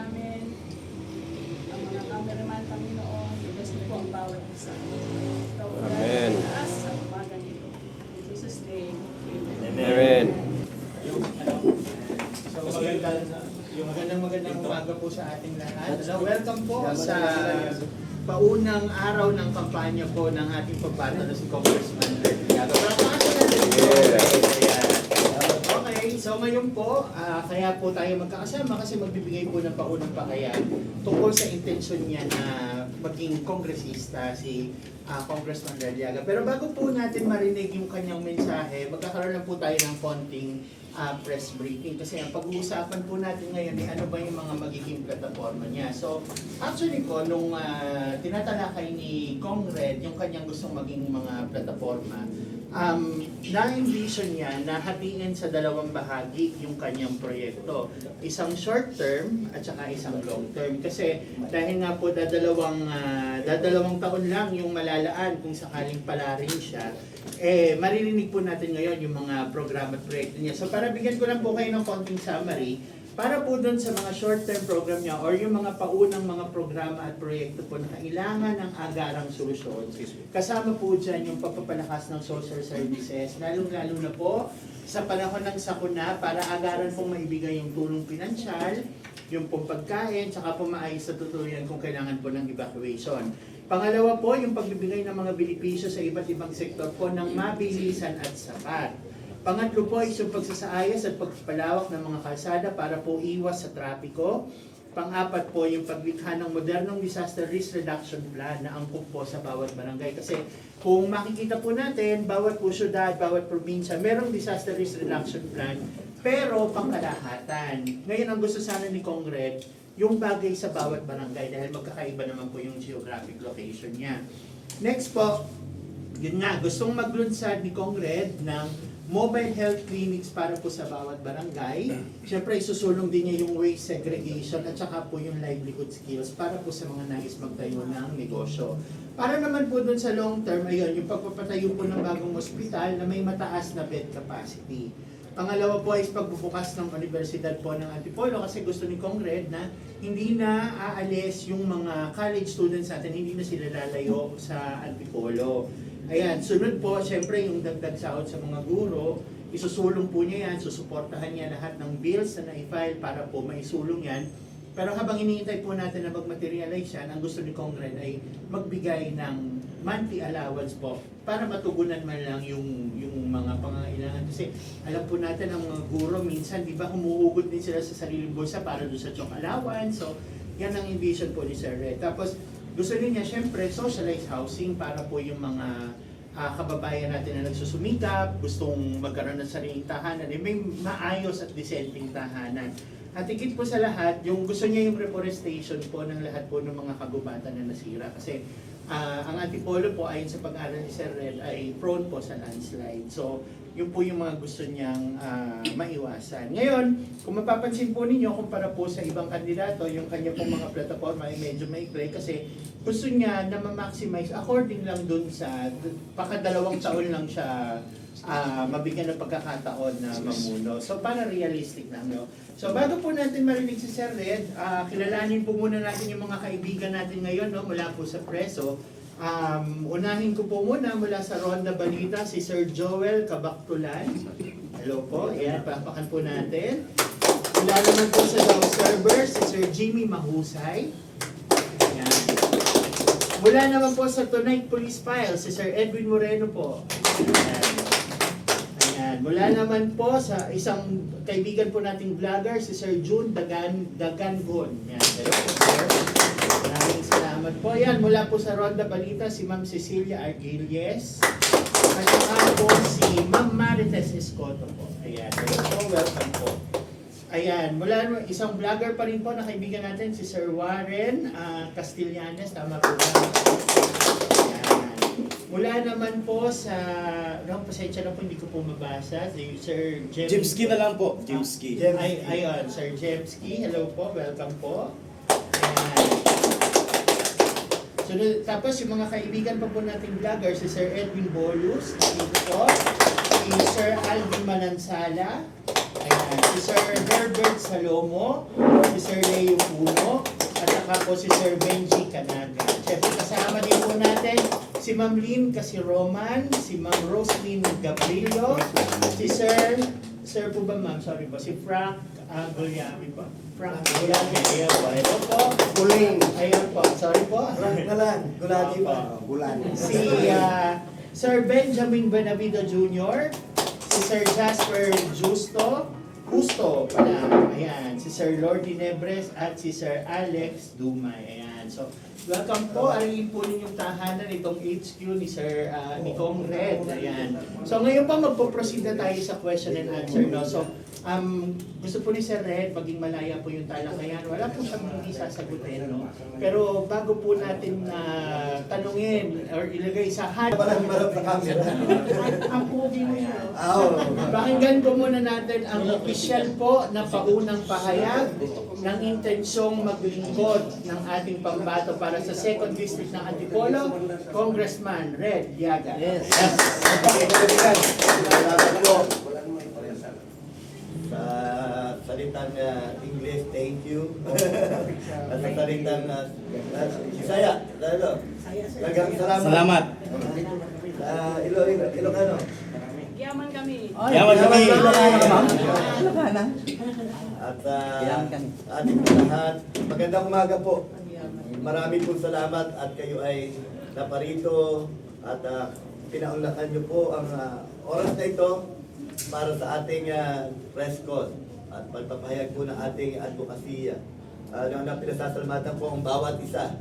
namin, ang mga cameraman, Panginoon, bless niyo po ang bawat isa. Amen. Taas sa umaga nito. In Jesus' name, amen. Amen. So magandang umaga po sa ating lahat. Welcome po sa paunang araw ng kampanya po ng ating pagbato na si Congressman Renato. Okay, so ngayon po, kaya po tayo magkakasama kasi magbibigay po ng paunang pakayag tungkol sa intensyon niya na maging kongresista si Congressman Renato. Pero bago po natin marinig yung kanyang mensahe, magkakaroon lang po tayo ng konting press briefing kasi ang pag-uusapan po natin ngayon ay ano ba yung mga magiging plataforma niya. So, actually po, nung tinatalakay ni Congrad yung kanyang gustong maging mga plataforma, na-envision niya na hatiin sa dalawang bahagi yung kanyang proyekto. Isang short term at saka isang long term. Kasi dahil nga po dadalawang taon lang yung malalaan kung sakaling palarin siya, maririnig po natin ngayon yung mga programa at proyekto niya. So para bigyan ko lang po kayo ng konting summary, para po doon sa mga short-term program niya or yung mga paunang mga programa at proyekto po na kailangan ng agarang solusyon. Kasama po dyan yung pagpapalakas ng social services, lalong-lalo na po sa panahon ng sakuna para agaran pong maibigay yung tulong pinansyal, yung pong pagkain, tsaka po maayos sa tutuluyan kung kailangan po ng evacuation. Pangalawa po, yung pagbibigay ng mga benepisyo sa iba't ibang sektor po ng mabilisan at sapat. Pangatlo po is yung pagsasaayos at pagpapalawak ng mga kalsada para po iwas sa trapiko. Pang-apat po yung paglikha ng modernong disaster risk reduction plan na angkop po sa bawat barangay. Kasi kung makikita po natin, bawat po syudad, bawat probinsya, merong disaster risk reduction plan, pero pangkalahatan. Ngayon ang gusto sana ni Congrad, yung bagay sa bawat barangay dahil magkakaiba naman po yung geographic location niya. Next po, yun nga, gustong maglunsad ni Congrad ng mobile health clinics para po sa bawat barangay. Siyempre, isusulong din niya yung waste segregation at saka po yung livelihood skills para po sa mga nais magtayo ng negosyo. Para naman po dun sa long term, ayun, yung pagpapatayo po ng bagong ospital na may mataas na bed capacity. Pangalawa po is pagbubukas ng universidad po ng Antipolo kasi gusto ni Congrad na hindi na aalis yung mga college students natin, hindi na sila lalayo sa Antipolo. Ayan, sunod po, syempre yung dagdag sahod sa mga guro, isusulong po niya yan, susuportahan niya lahat ng bills na na-file para po maisulong yan. Pero habang iniintay po natin na mag-materialize yan, ang gusto ni Congrad ay magbigay ng monthly allowance po para matugunan man lang yung mga pangangailangan. Kasi alam po natin ang mga guro, minsan di ba humuhugot din sila sa sariling bulsa para doon sa chok allowance. So yan ang envision po ni Sir Red. Tapos gusto niya syempre socialized housing para po yung mga kababayan natin na nagsusumikap, gustong magkaroon ng sariling tahanan, may maayos at disenteng tahanan. At higit po sa lahat, yung gusto niya yung reforestation po ng lahat po ng mga kagubatan na nasira. Kasi ang Antipolo po ayon sa pag-aaral ni Sir Red ay prone po sa landslide. So yun po yung mga gusto niyang maiwasan. Ngayon, kung mapapansin po ninyo, kumpara po sa ibang kandidato, yung kanya pong mga plataforma ay medyo maikli kasi gusto niya na ma-maximize according lang dun sa pakadalawang taon lang siya mabigyan ng pagkakataon na mamuno. So, para realistic na, no? So, bago po natin marinig si Sir Red, kilalanin po muna natin yung mga kaibigan natin ngayon, no? Mula po sa preso. Unahin ko po muna mula sa Ronda Balita, si Sir Joel Kabaktulan. Hello po, ayan, papakan po natin. Mula naman po sa Daw Server, si Sir Jimmy Mahusay. Ayan. Mula naman po sa Tonight Police File, si Sir Edwin Moreno po. Ayan. Ayan. Mula naman po sa isang kaibigan po nating vlogger, si Sir June Dagangon. Ayan. Hello po, Sir. Maraming salamat po. Ayan, mula po sa Ronda Balita, si Ma'am Cecilia Argilies. At saka po si Ma'am Marites Escoto po. Ayan, hello po, welcome po. Ayan, mula isang vlogger pa rin po na kaibigan natin, si Sir Warren Castellanes. Tama po ba? Ayan. Mula naman po sa, pasensya na po, hindi ko po mabasa. Si Sir Jemski na lang po. Jemski. Ayun, Sir Jemski. Hello po, welcome po. Ayan. So, tapos yung mga kaibigan pa po nating vlogger, si Sir Edwin Bolus, dito po, si Sir Alvin Manansala, ayan, si Sir Herbert Salomo, si Sir Leo Puno, at saka po si Sir Benji Canaga. Siyempre kasama din po natin si Ma'am Lynn Casiroman, si Ma'am Roslyn Gabrielo, si Sir po ba ma'am? Sorry po, si Frank Gulyami po. Frank Gulyami, ayan po. Ito po. Kuling. Ayan po, sorry po. Rank na lang. Gulati pa. Gulati. Si Sir Benjamin Benavido Jr., si Sir Jasper Justo pala, ayan, si Sir Lordy Nebres at si Sir Alex Dumay, ayan. So, welcome po, ariin po ninyong tahanan itong HQ ni Sir ni Kong Red, ayan. So, ngayon pa magpo-proceed na tayo sa question and answer, no? So, gusto po ni Sir Red, maging malaya po yung talakayan. Wala po siyang hindi sasagutin, no? Pero bago po natin tanungin or ilagay sa hand, Walang marap na camera. ang pogi mo siya. Oo. Pakinggan po muna natin ang opisyal po na paunang pahayag ng intensyong maglingkod ng ating pambato para sa 2nd District ng Antipolo, Congressman Red Llaga. Yes. Salamat po. Sa salitang English, thank you. At sa salitang Bisaya, talagang salamat. Salamat. Ilocano. Yaman kami. Yaman kami. At ating lahat, magandang umaga po. Marami pong salamat at kayo ay naparito at pinaunlakan niyo po ang oras na ito para sa ating press con at pagpapahayag po ng ating advokasya. Na pinasasalamatan po ang bawat isa.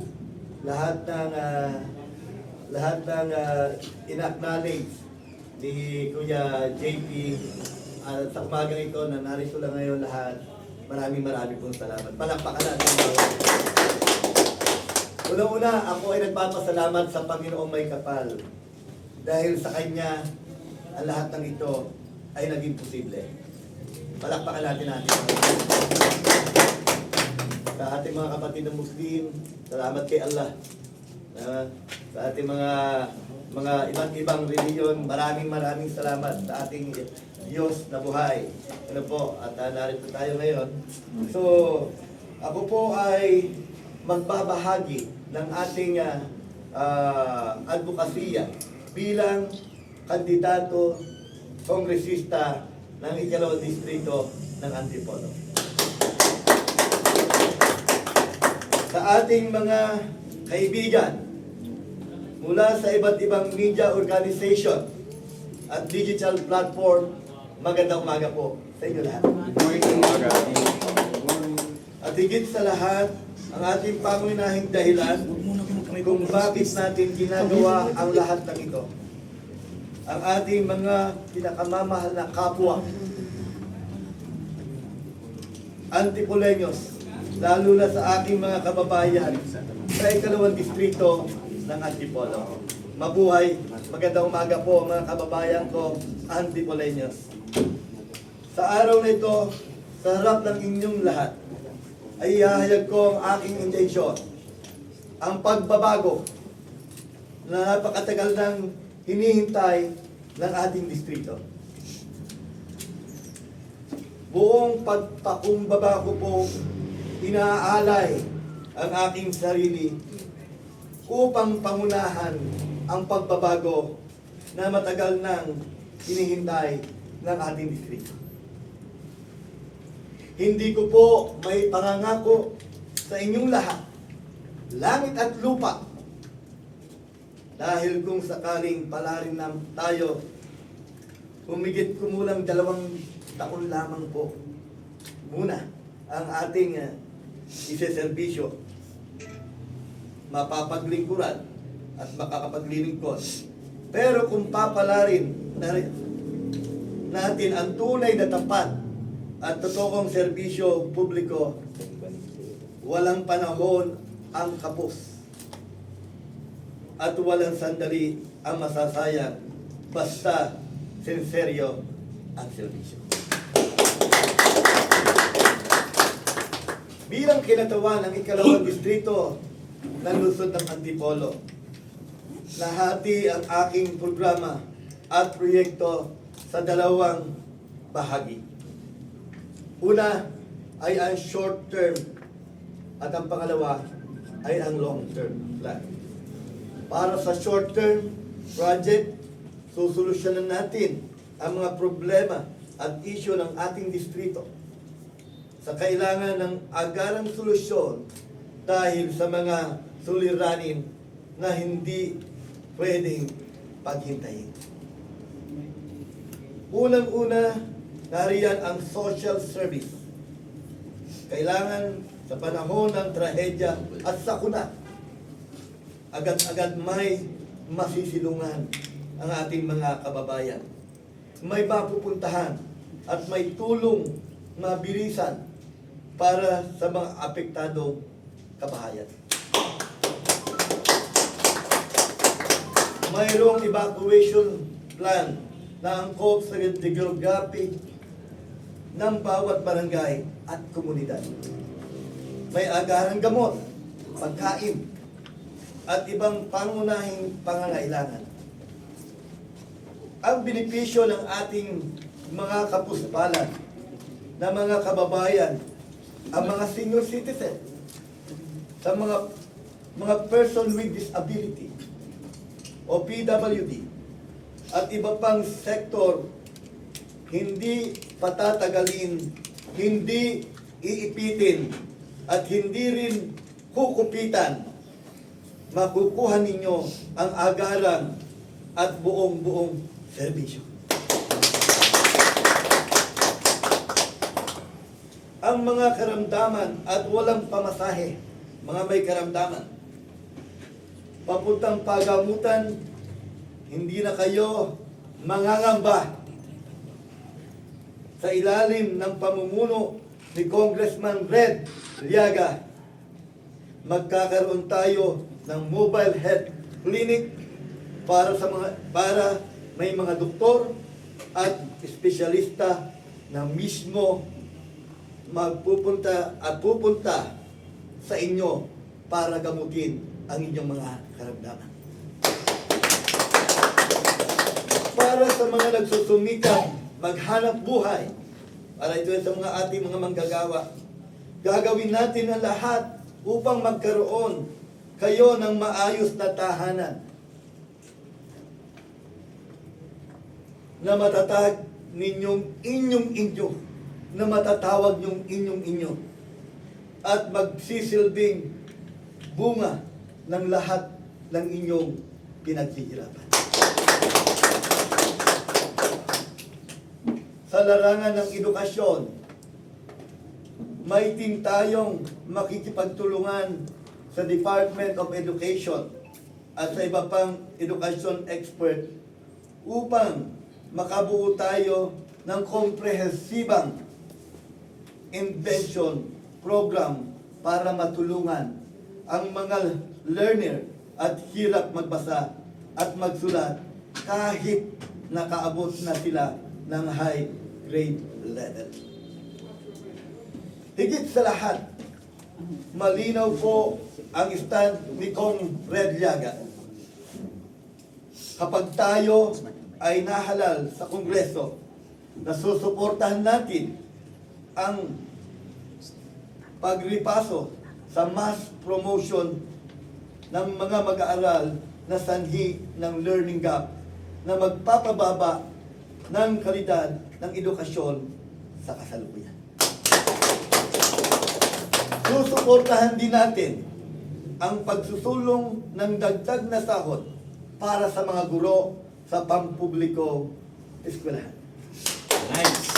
Lahat ng in-acknowledge ni Kuya JP sa umagang ito na narito lang ngayon lahat. Maraming pong salamat. Palakpakan natin. Unang-una, ako ay nagpapasalamat sa Panginoong May Kapal. Dahil sa Kanya, ang lahat ng ito ay naging posible. Palakpakan natin. Sa ating mga kapatid na Muslim, salamat kay Allah. Sa ating mga iba't ibang reliyon, maraming salamat sa ating Diyos na buhay. Ano po, at narito tayo ngayon. So, ako po ay magbabahagi ng ating advokasya bilang kandidato kongresista ng 2nd Distrito ng Antipolo. Sa ating mga kaibigan mula sa iba't ibang media organization at digital platform, magandang umaga po sa inyo lahat. At higit sa lahat, ang ating pangunahing dahilan kung bakit natin ginagawa ang lahat ng ito. Ang ating mga pinakamamahal na kapwa, Antipoleños, lalo na sa aking mga kababayan sa 2nd Distrito ng Antipolo. Mabuhay, magandang umaga po mga kababayan ko, Antipoleños. Sa araw na ito, sa harap ng inyong lahat, ay ihahayag ko ang aking intensyon. Ang pagbabago na napakatagal ng hinihintay ng ating distrito. Buong pagpakumbaba ko po, inaalay ang aking sarili upang pangunahan ang pagbabago na matagal nang hinihintay ng ating distrito. Hindi ko po may pangangako sa inyong lahat, langit at lupa, dahil kung sakaling palarin na tayo, humigit kumulang 2 taon lamang po muna ang ating iseserbisyo, mapapaglingkuran at makakapaglilingkod. Pero kung papalarin natin ang tunay na tapat at totoong serbisyo publiko, walang panahon ang kapos at walang sandali ang masasayang basta sinseryo ang serbisyo. Bilang kinatawan ng 2nd Distrito ng lungsod ng Antipolo, nahati ang aking programa at proyekto sa 2 bahagi. Una ay ang short term at ang pangalawa ay ang long term plan. Para sa short term project, susolusyonan natin ang mga problema at issue ng ating distrito sa kailangan ng agarang solusyon dahil sa mga suliranin na hindi pwedeng paghintayin. Unang-una, nariyan ang social service. Kailangan sa panahon ng trahedya at sakuna, agad-agad may masisilungan ang ating mga kababayan. May mapupuntahan at may tulong mabilisan para sa mga apektadong kabahayan. Mayroong evacuation plan na angkop sa geography ng bawat barangay at komunidad. May agarang gamot, pagkain, at ibang pangunahing pangangailangan. Ang benepisyo ng ating mga kapuspalan na mga kababayan, ang mga senior citizen, sa mga person with disability o PWD at iba pang sektor, hindi patatagalin, hindi iipitin at hindi rin kukupitan. Makukuha ninyo ang agaran at buong serbisyo. Ang mga karamdaman at walang pamasahe, mga may karamdaman, papuntang pagamutan, hindi na kayo mangangamba. Sa ilalim ng pamumuno ni Congressman Red Liaga, magkakaroon tayo ng mobile health clinic para may mga doktor at espesyalista na mismo pupunta sa inyo para gamutin ang inyong mga karamdaman. Para sa mga nagsusumikap maghanap buhay, para ito sa mga ating mga manggagawa, gagawin natin ang lahat upang magkaroon kayo ng maayos na tahanan na matatag ninyong inyo, na matatawag yung inyo, at magsisilbing bunga ng lahat ng inyong pinaghihirapan. Sa larangan ng edukasyon, may team tayong makikipagtulungan sa Department of Education at sa iba pang education expert upang makabuo tayo ng komprehensibang invention program para matulungan ang mga learner at hirap magbasa at magsulat kahit nakaabot na sila ng high grade level. Higit sa lahat, malinaw po ang stand ni Kong Red Liaga. Kapag tayo ay nahalal sa Kongreso, nasusuportahan natin ang pagripaso sa mass promotion ng mga mag-aaral na sanhi ng learning gap na magpapababa ng kalidad ng edukasyon sa kasalukuyan. Susuportahan din natin ang pagsusulong ng dagdag na sahod para sa mga guro sa pampublikong eskwelahan. Nice.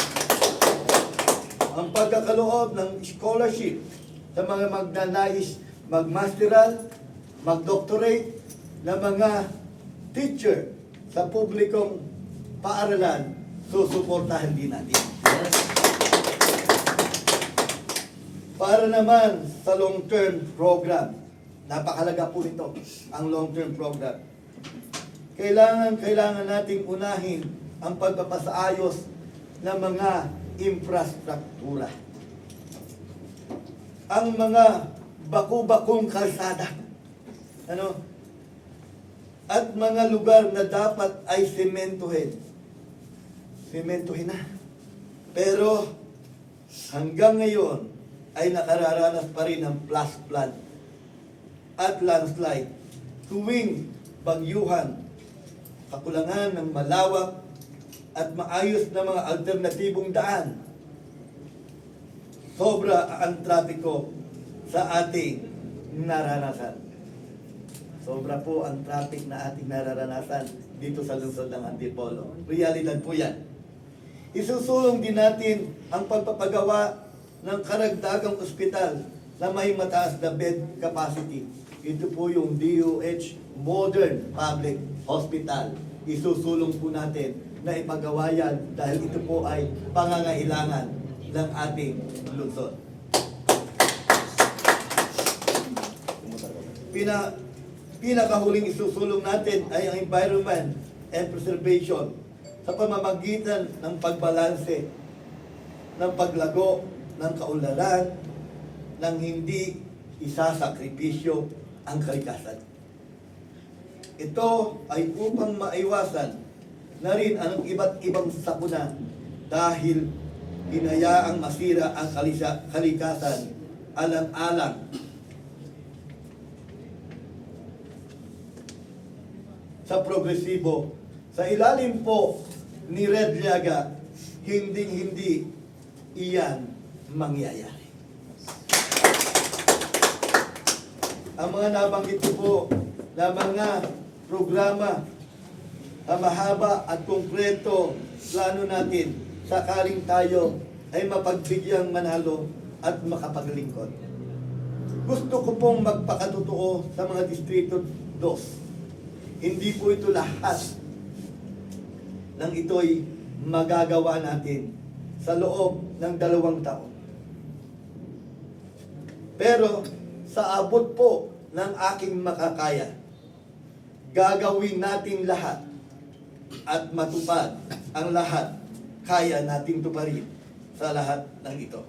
Ang pagkakaloob ng scholarship sa mga magnanais magmasteral, magdoctorate na mga teacher sa publikong paaralan, susuportahan din natin. Para naman sa long-term program, napakalaga po nito, ang long-term program. Kailangan nating unahin ang pagpapasaayos ng mga infrastruktura. Ang mga baku-bakong kalsada, at mga lugar na dapat ay sementuhin na. Pero hanggang ngayon ay nakararanas pa rin ng flash flood at landslide tuwing bagyuhan, kakulangan ng malawak at maayos na mga alternatibong daan. Sobra ang trapiko sa ating naranasan. Sobra po ang traffic na ating nararanasan dito sa lungsod ng Antipolo. Realidad po yan. Isusulong din natin ang pagpapagawa ng karagdagang ospital na may mataas na bed capacity. Ito po yung DOH Modern Public Hospital. Isusulong po natin na ipagawa yan dahil ito po ay pangangailangan ng ating lungsod. Pinakahuling isusulong natin ay ang environment and preservation sa pamamagitan ng pagbalanse ng paglago ng kaunlaran ng hindi isasakripisyo ang kalikasan. Ito ay upang maiwasan na rin ang iba't ibang sakuna dahil hinayaang masira ang kalikasan alang-alang sa progresibo. Sa ilalim po ni Red Llaga, hindi iyan mangyayari. Ang mga nabanggit ko po na mga programa na mahaba at konkreto plano natin sakaling tayo ay mapagbigyan manalo at makapaglingkod. Gusto ko pong magpakatotoo sa mga Distrito 2. Hindi po ito lahat ng ito'y magagawa natin sa loob ng 2 taon. Pero sa abot po ng aking makakaya, gagawin natin lahat at matupad ang lahat. Kaya natin tuparin sa lahat ng ito.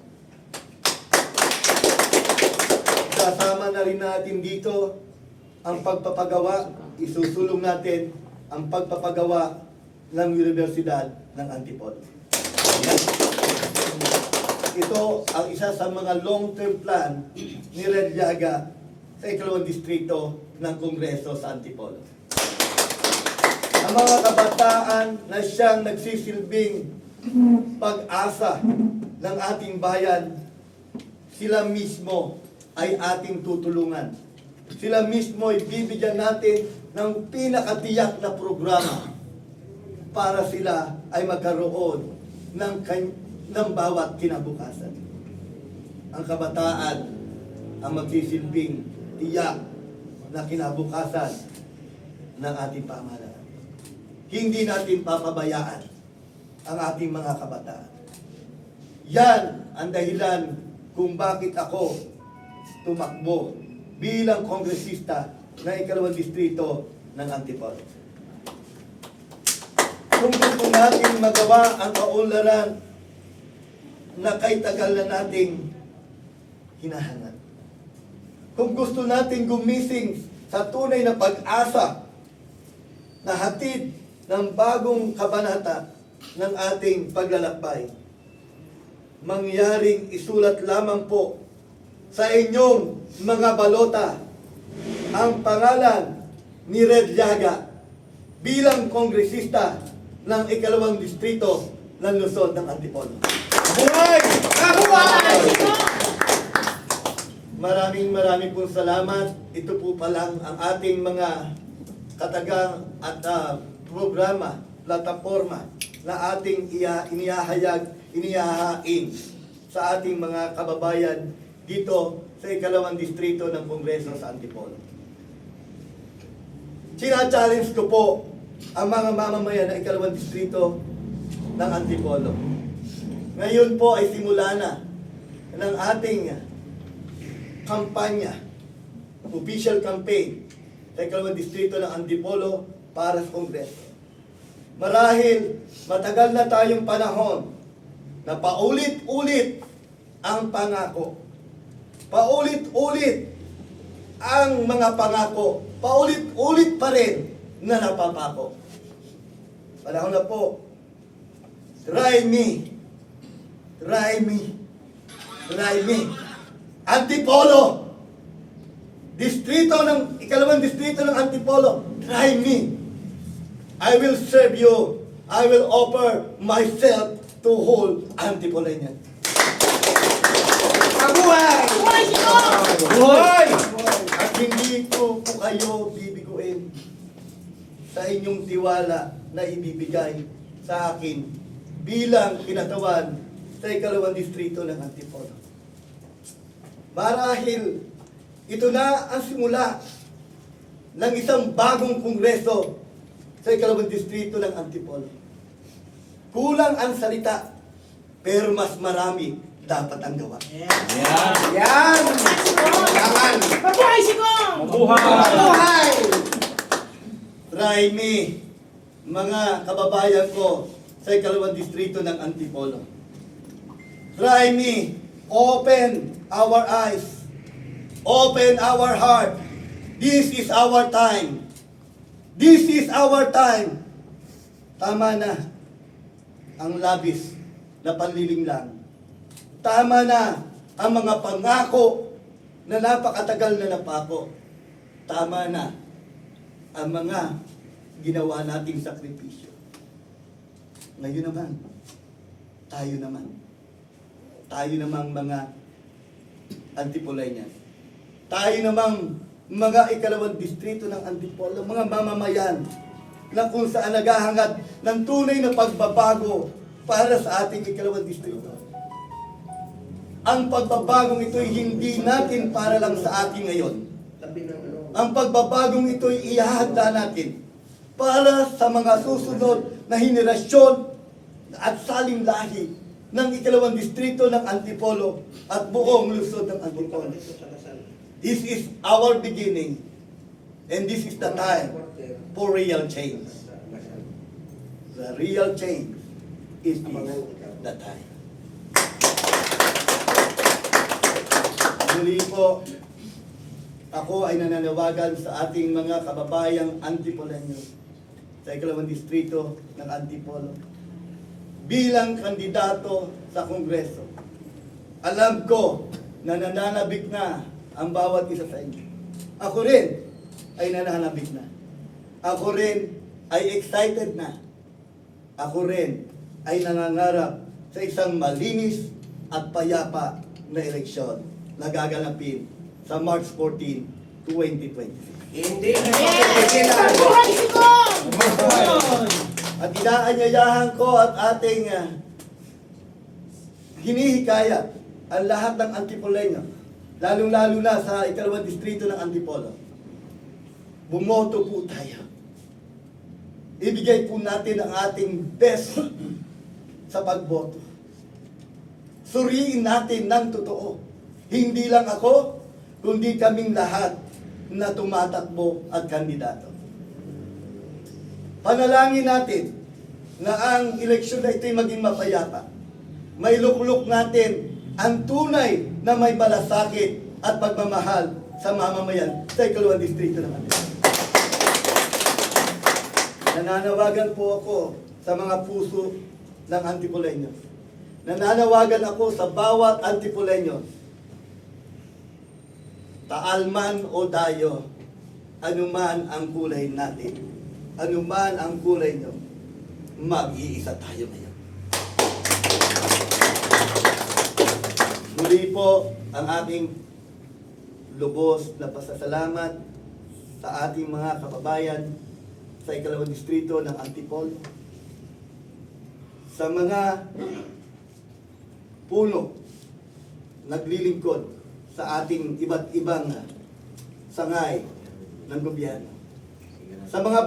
Kasama na rin natin dito ang pagpapagawa, isusulong natin ang pagpapagawa ng Universidad ng Antipolo. Ito ang isa sa mga long-term plan ni Red Llaga sa 2nd distrito ng Kongreso sa Antipolo. Ang mga kabataan na siyang nagsisilbing pag-asa ng ating bayan, sila mismo ay ating tutulungan. Sila mismo ay bibigyan natin ng pinakatiyak na programa para sila ay magkaroon ng bawat kinabukasan. Ang kabataan ang magsisilbing tiyak na kinabukasan ng ating pamahalaan. Hindi natin papabayaan ang ating mga kabataan. Yan ang dahilan kung bakit ako tumakbo bilang kongresista ng 2nd distrito ng Antipolo. Kung gusto natin magawa ang kaunlaran na kay tagal na nating hinahanap. Kung gusto natin gumising sa tunay na pag-asa na hatid ng bagong kabanata ng ating paglalakbay, mangyaring isulat lamang po sa inyong mga balota ang pangalan ni Red Llaga bilang kongresista ng 2nd distrito ng lungsod ng Antipolo. Buhay! Kabuhay! Maraming pong salamat. Ito po pa lang ang ating mga katagang at programa, plataforma na ating inihahain sa ating mga kababayan dito sa 2nd distrito ng Kongreso sa Antipolo. Sina-challenge ko po ang mga mamamayan ng 2nd distrito ng Antipolo. Ngayon po ay simula na ng ating kampanya, official campaign sa 2nd distrito ng Antipolo para sa Kongreso. Marahil matagal na tayong panahon na paulit-ulit ang pangako. Paulit-ulit ang mga pangako. Paulit-ulit pa rin na napapako. Panahon na po. Try me. Try me. Raimi, Antipolo, ikalawang distrito ng Antipolo, Raimi, I will serve you. I will offer myself to whole Antipolenian. Mabuhay! Buhay sino! Buhay! At hindi ko po kayo bibiguin sa inyong tiwala na ibibigay sa akin bilang kinatawan sa ikalawang distrito ng Antipolo. Marahil ito na ang simula ng isang bagong kongreso sa ikalawang distrito ng Antipolo. Kulang ang salita, pero mas marami dapat ang gawa. Yan! Kailangan! Mabuhay sino! Mabuhay! Raimi, mga kababayan ko sa ikalawang distrito ng Antipolo. Raimi, open our eyes. Open our heart. This is our time. This is our time. Tama na ang labis na panliling lang. Tama na ang mga pangako na napakatagal na napako. Tama na ang mga ginawa nating sakripisyo. Ngayon naman, tayo namang mga Antipolenians. Tayo namang mga ikalawang distrito ng Antipolo, mga mamamayan na kung saan naghahangad ng tunay na pagbabago para sa ating ikalawang distrito. Ang pagbabagong ito'y hindi natin para lang sa atin ngayon. Ang pagbabagong ito'y ihahanda natin para sa mga susunod na henerasyon at saling lahi ng ikalawang distrito ng Antipolo at buong lungsod ng Antipolo. This is our beginning and this is the time for real change. The real change is the time. Muli po, ako ay nananawagan sa ating mga kababayang Antipoleños sa ikalawang distrito ng Antipolo bilang kandidato sa Kongreso. Alam ko na nananabik na ang bawat isa sa inyo. Ako rin ay nananabik na. Ako rin ay excited na. Ako rin ay nangangarap sa isang malinis at payapa na eleksyon na gaganapin sa March 14, 2026. Hindi na Mabuhay sino! At inaanyayahan ko at ating hinihikayat ang lahat ng Antipoleño, lalong-lalo na sa ikalawang distrito ng Antipolo. Bumoto po tayo. Ibigay po natin ang ating best sa pagboto. Suriin natin ng totoo. Hindi lang ako, kundi kaming lahat na tumatakbo at kandidato. Panalangin natin na ang eleksyon na ito'y maging mapayapa. Mailuklok natin ang tunay na may malasakit at pagmamahal sa mamamayan sa ikalawang distrito ng Antipolo. Nananawagan po ako sa mga puso ng Antipoleños. Nananawagan ako sa bawat Antipoleño. Taal man o dayo, anuman ang kulay natin, anuman ang kulay nyo, mag-iisa tayo ngayon. Muli po ang aking lubos na pasasalamat sa ating mga kababayan sa ikalawang distrito ng Antipolo, sa mga puno naglilingkod sa ating iba't ibang sangay ng gobyerno, sa mga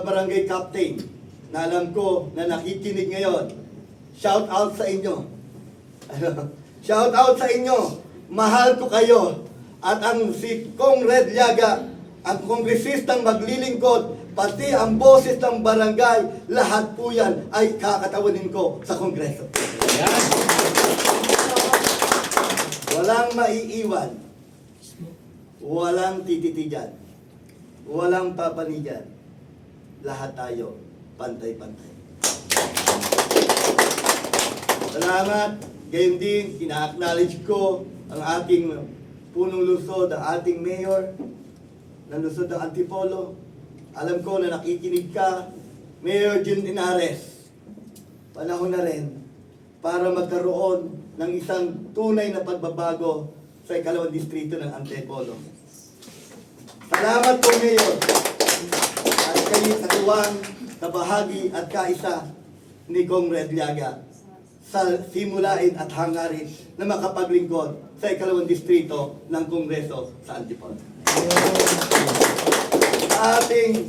barangay captain na alam ko na nakikinig ngayon, shout out sa inyo. Shout out sa inyo. Mahal ko kayo. At ang si Kong Red Llaga, ang kongresistang maglilingkod, pati ang boses ng barangay, lahat po yan ay kakatawanin ko sa Kongreso. Walang maiiwan. Walang tititigan. Walang papanigan. Lahat tayo pantay-pantay. Salamat. Gayon din, ina-acknowledge ko ang ating punong lungsod, ang ating mayor ng lungsod ng Antipolo. Alam ko na nakikinig ka, Mayor Jun Inares. Panahon na rin para magkaroon ng isang tunay na pagbabago sa ikalawang distrito ng Antipolo. Salamat po, Mayor. At kayo katuwang na bahagi at kaisa ni Comrade Liaga sa simulain at hangarin na makapaglingkod sa ikalawang distrito ng Kongreso sa Antipolo. Sa ating